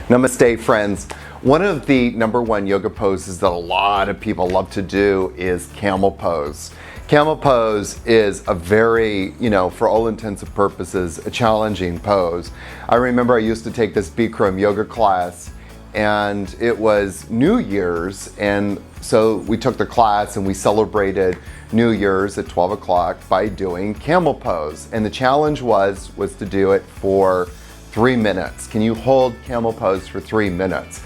Namaste, friends. One of the #1 yoga poses that a lot of people love to do is Camel Pose. Camel Pose is a very, for all intents and purposes, a challenging pose. I remember I used to take this Bikram yoga class, and it was New Year's, and so we took the class and we celebrated New Year's at 12 o'clock by doing Camel Pose. And the challenge was to do it for 3 minutes. Can you hold Camel Pose for 3 minutes?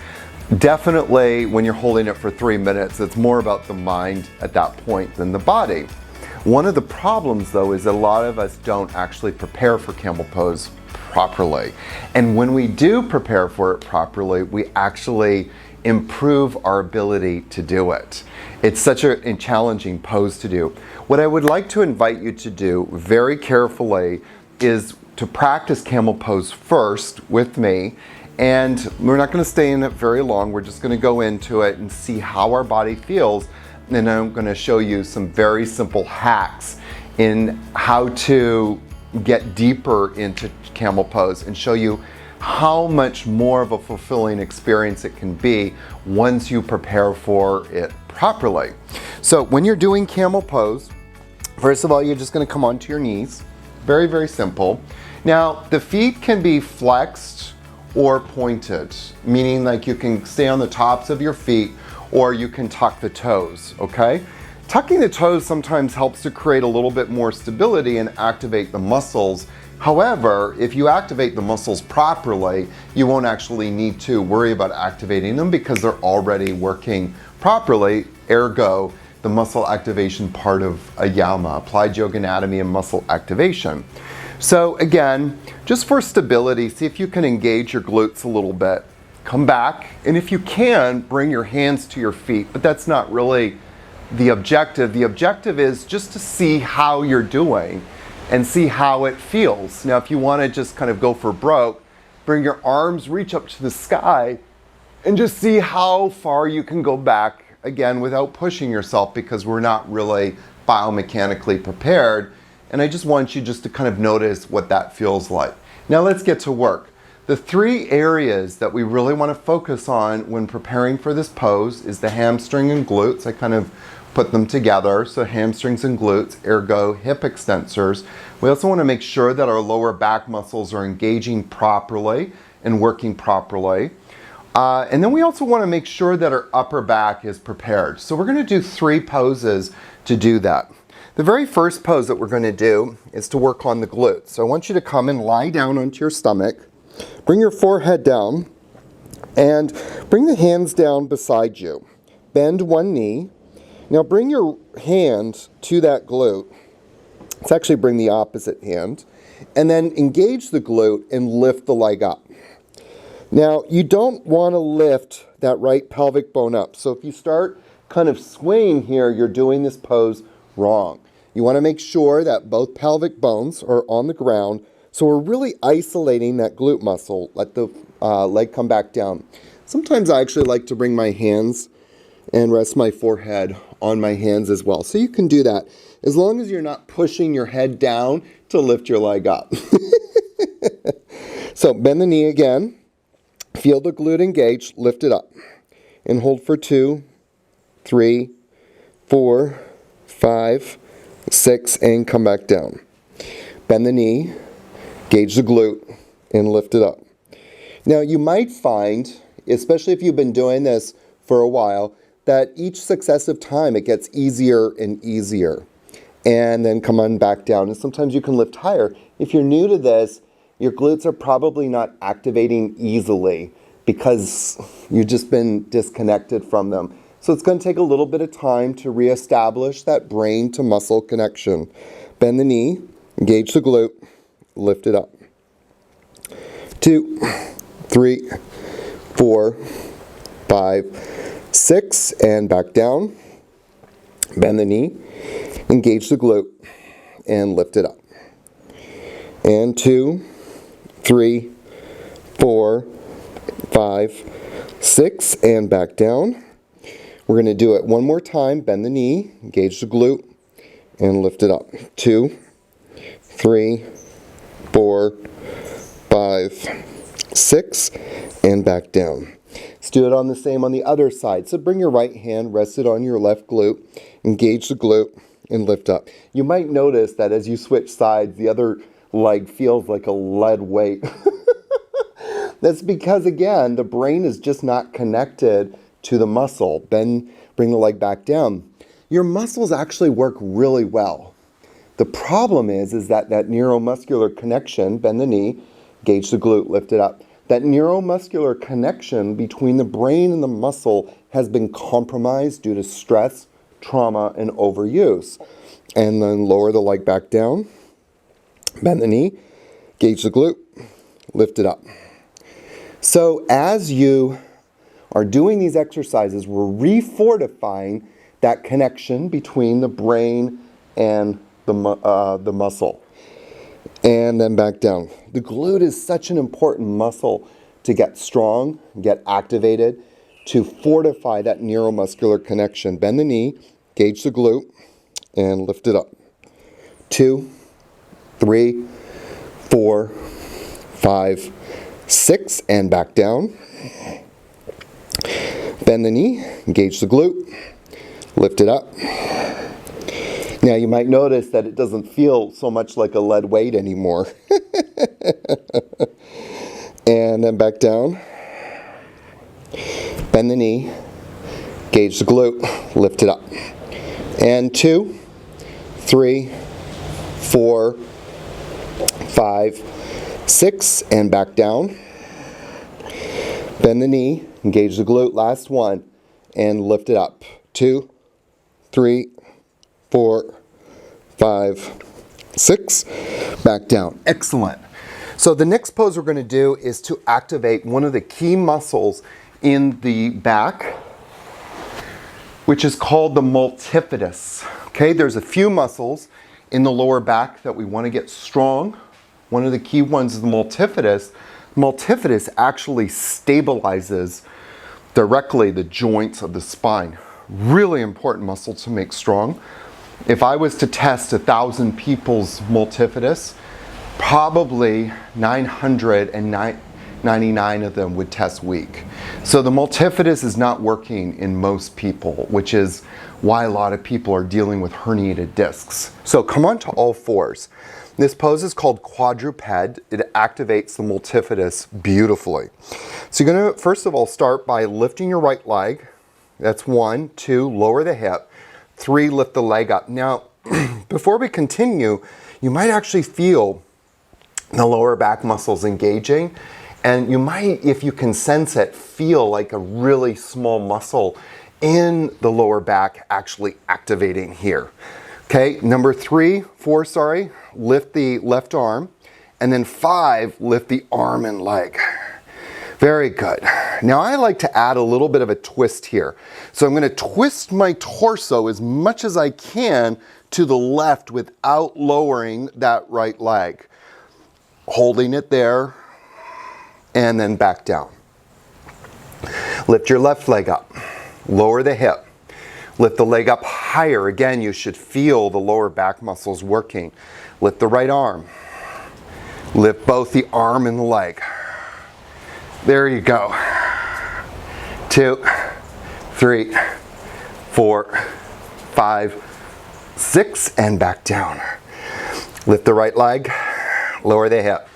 Definitely when you're holding it for 3 minutes, it's more about the mind at that point than the body. One of the problems though is that a lot of us don't actually prepare for Camel Pose properly. And when we do prepare for it properly, we actually improve our ability to do it. It's such a challenging pose to do. What I would like to invite you to do very carefully is to practice Camel Pose first with me. And we're not going to stay in it very long. We're just going to go into it and see how our body feels. And I'm going to show you some very simple hacks in how to get deeper into Camel Pose and show you how much more of a fulfilling experience it can be once you prepare for it properly. So when you're doing Camel Pose, first of all, you're just going to come onto your knees. Very, very simple. Now, the feet can be flexed or pointed, meaning like you can stay on the tops of your feet or you can tuck the toes, okay? Tucking the toes sometimes helps to create a little bit more stability and activate the muscles. However, if you activate the muscles properly, you won't actually need to worry about activating them because they're already working properly, ergo, the muscle activation part of AYAMA, Applied Yoga Anatomy and Muscle Activation. So again, just for stability, see if you can engage your glutes a little bit. Come back, and if you can, bring your hands to your feet, but that's not really the objective. The objective is just to see how you're doing and see how it feels. Now, if you want to just kind of go for broke, bring your arms, reach up to the sky, and just see how far you can go back, again, without pushing yourself because we're not really biomechanically prepared. And I just want you just to kind of notice what that feels like. Now let's get to work. The 3 areas that we really want to focus on when preparing for this pose is the hamstring and glutes. I kind of put them together. So hamstrings and glutes, ergo hip extensors. We also want to make sure that our lower back muscles are engaging properly and working properly. And then we also want to make sure that our upper back is prepared. So we're going to do 3 poses to do that. The very first pose that we're going to do is to work on the glutes. So I want you to come and lie down onto your stomach. Bring your forehead down and bring the hands down beside you. Bend one knee. Now bring your hand to that glute. Let's actually bring the opposite hand. And then engage the glute and lift the leg up. Now you don't want to lift that right pelvic bone up. So if you start kind of swaying here, you're doing this pose wrong. You want to make sure that both pelvic bones are on the ground. So we're really isolating that glute muscle. Let the leg come back down. Sometimes I actually like to bring my hands and rest my forehead on my hands as well. So you can do that as long as you're not pushing your head down to lift your leg up. So bend the knee again. Feel the glute engage. Lift it up. And hold for 2, 3, 4, 5, 6, and come back down. Bend the knee, engage the glute, and lift it up. Now you might find, especially if you've been doing this for a while, that each successive time it gets easier and easier. And then come on back down. And sometimes you can lift higher. If you're new to this, your glutes are probably not activating easily because you've just been disconnected from them. So it's going to take a little bit of time to reestablish that brain to muscle connection. Bend the knee, engage the glute, lift it up. 2, 3, 4, 5, 6, and back down. Bend the knee, engage the glute, and lift it up. And 2, 3, 4, 5, 6, and back down. We're going to do it one more time. Bend the knee, engage the glute, and lift it up. 2, 3, 4, 5, 6, and back down. Let's do it on the same on the other side. So bring your right hand, rest it on your left glute, engage the glute, and lift up. You might notice that as you switch sides, the other leg feels like a lead weight. That's because, again, the brain is just not connected to the muscle. Then bring the leg back down. Your muscles actually work really well. The problem is that neuromuscular connection, bend the knee, engage the glute, lift it up. That neuromuscular connection between the brain and the muscle has been compromised due to stress, trauma, and overuse. And then lower the leg back down, bend the knee, engage the glute, lift it up. So as you are doing these exercises, we're refortifying that connection between the brain and the muscle. And then back down. The glute is such an important muscle to get strong, get activated, to fortify that neuromuscular connection. Bend the knee, engage the glute, and lift it up. 2, 3, 4, 5, 6, and back down. Bend the knee, engage the glute, lift it up. Now you might notice that it doesn't feel so much like a lead weight anymore. And then back down. Bend the knee, engage the glute, lift it up. And 2, 3, 4, 5, 6, and back down. Bend the knee, engage the glute, last one, and lift it up. 2, 3, 4, 5, 6, back down. Excellent. So the next pose we're going to do is to activate one of the key muscles in the back, which is called the multifidus. Okay, there's a few muscles in the lower back that we want to get strong. One of the key ones is the multifidus. Multifidus actually stabilizes directly the joints of the spine. Really important muscle to make strong. If I was to test 1,000 people's multifidus, probably 999 of them would test weak. So the multifidus is not working in most people, which is why a lot of people are dealing with herniated discs. So come on to all fours. This pose is called quadruped. It activates the multifidus beautifully. So you're going to, first of all, start by lifting your right leg. That's 1, 2, lower the hip. 3, lift the leg up. Now, before we continue, you might actually feel the lower back muscles engaging, and you might, if you can sense it, feel like a really small muscle in the lower back actually activating here. Okay, number 4, lift the left arm, and then 5, lift the arm and leg. Very good. Now I like to add a little bit of a twist here. So I'm going to twist my torso as much as I can to the left without lowering that right leg. Holding it there, and then back down. Lift your left leg up. Lower the hip. Lift the leg up higher. Again, you should feel the lower back muscles working. Lift the right arm. Lift both the arm and the leg. There you go. 2, 3, 4, 5, 6, and back down. Lift the right leg, lower the hip.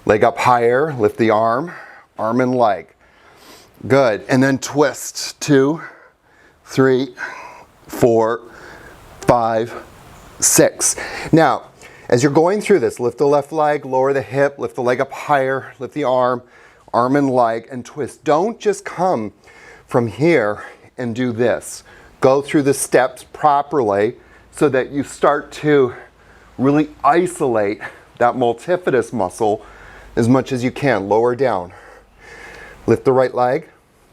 Leg up higher, lift the arm and leg. Good, and then twist. 2, 3, 4, 5, 6. Now, as you're going through this, lift the left leg, lower the hip, lift the leg up higher, lift the arm and leg, and twist. Don't just come from here and do this. Go through the steps properly so that you start to really isolate that multifidus muscle as much as you can. Lower down. Lift the right leg,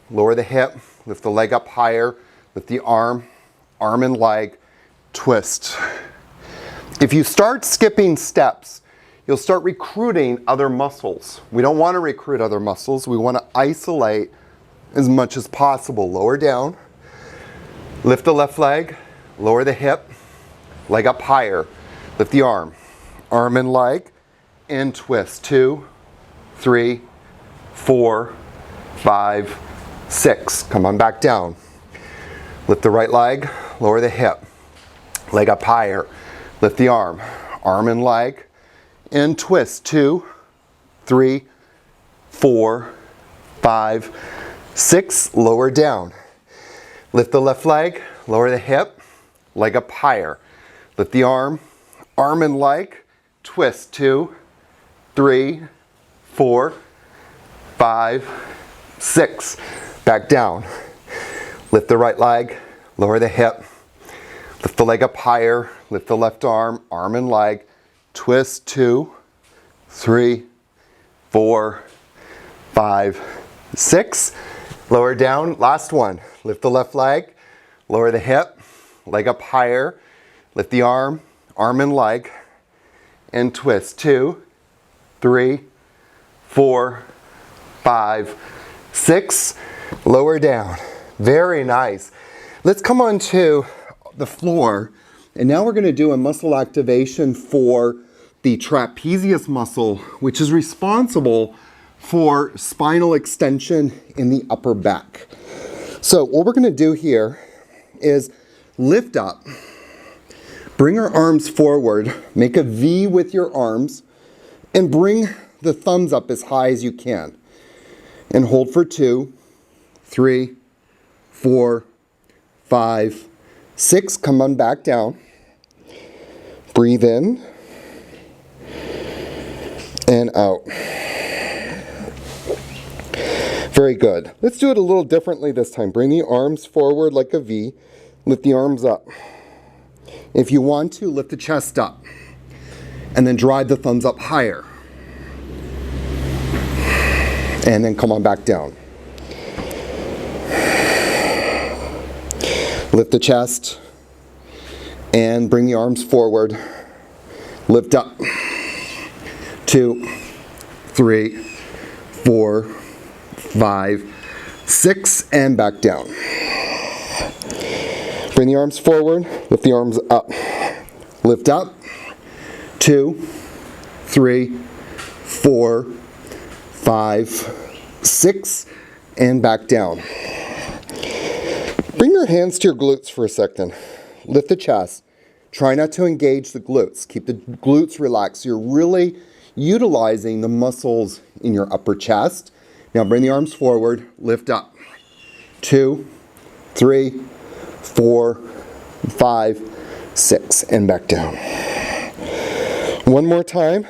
lower the hip, lift the leg up higher, lift the arm and leg, twist. If you start skipping steps, you'll start recruiting other muscles. We don't want to recruit other muscles. We want to isolate as much as possible. Lower down, lift the left leg, lower the hip, leg up higher, lift the arm and leg, and twist. 2, 3, 4, 5, 6. Come on back down. Lift the right leg, lower the hip. Leg up higher. Lift the arm. Arm and leg. And twist. 2, 3, 4, 5, 6. Lower down. Lift the left leg, lower the hip. Leg up higher. Lift the arm. Arm and leg. Twist. 2, 3, 4, 5, 6. Back down. Lift the right leg, lower the hip. Lift the leg up higher. Lift the left arm, arm and leg. Twist. 2, 3, 4, 5, 6. Lower down. Last one. Lift the left leg, lower the hip, leg up higher. Lift the arm, arm and leg, and twist. 2, 3, 4, 5, 6. Lower down. Very nice. Let's come on to the floor, and now we're going to do a muscle activation for the trapezius muscle, which is responsible for spinal extension in the upper back. So what we're going to do here is lift up, bring our arms forward, make a V with your arms, and bring the thumbs up as high as you can. And hold for 2, 3, 4, 5, 6. Come on back down. Breathe in and out. Very good. Let's do it a little differently this time. Bring the arms forward like a V. Lift the arms up. If you want to, lift the chest up. And then drive the thumbs up higher. And then come on back down. Lift the chest. And bring the arms forward. Lift up. 2, 3, 4, 5, 6, and back down. Bring the arms forward, lift the arms up. Lift up. 2, 3, 4, 5, 6, and back down. Bring your hands to your glutes for a second. Lift the chest. Try not to engage the glutes. Keep the glutes relaxed. You're really utilizing the muscles in your upper chest. Now bring the arms forward, lift up. 2, 3, 4, 5, 6, and back down. One more time.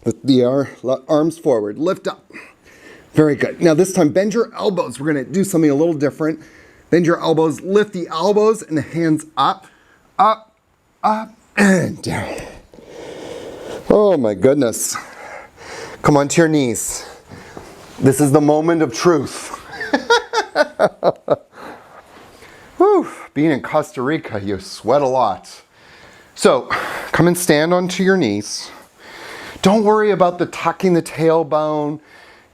Lift the arms forward, lift up. Very good. Now this time bend your elbows. We're going to do something a little different. Bend your elbows, lift the elbows and the hands up, up, up, and down. Oh my goodness. Come onto your knees. This is the moment of truth. Whew, being in Costa Rica, you sweat a lot. So, come and stand onto your knees. Don't worry about the tucking the tailbone,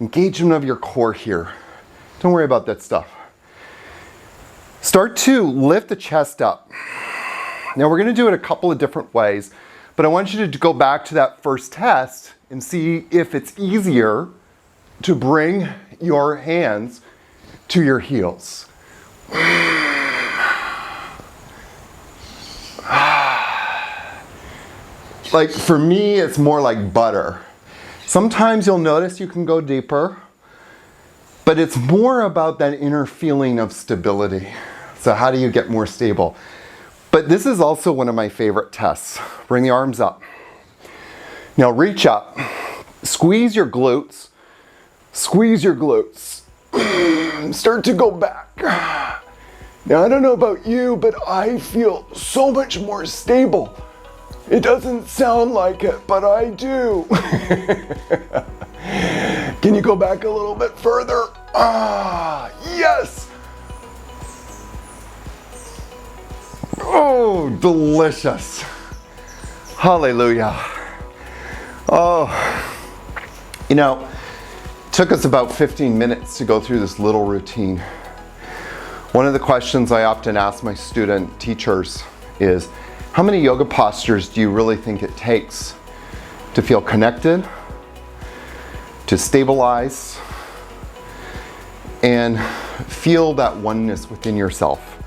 engagement of your core here. Don't worry about that stuff. Start to lift the chest up. Now we're going to do it a couple of different ways, but I want you to go back to that first test and see if it's easier to bring your hands to your heels. Like for me, it's more like butter. Sometimes you'll notice you can go deeper, but it's more about that inner feeling of stability. So how do you get more stable? But this is also one of my favorite tests. Bring the arms up. Now reach up, squeeze your glutes. Squeeze your glutes. Start to go back. Now I don't know about you, but I feel so much more stable. It doesn't sound like it, but I do. Can you go back a little bit further? Ah, yes. Oh, delicious. Hallelujah. Oh, you know, took us about 15 minutes to go through this little routine. One of the questions I often ask my student teachers is, how many yoga postures do you really think it takes to feel connected, to stabilize and feel that oneness within yourself.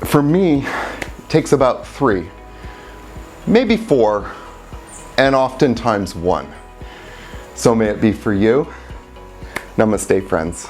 For me, it takes about 3, maybe 4, and oftentimes 1. So may it be for you. Namaste, friends.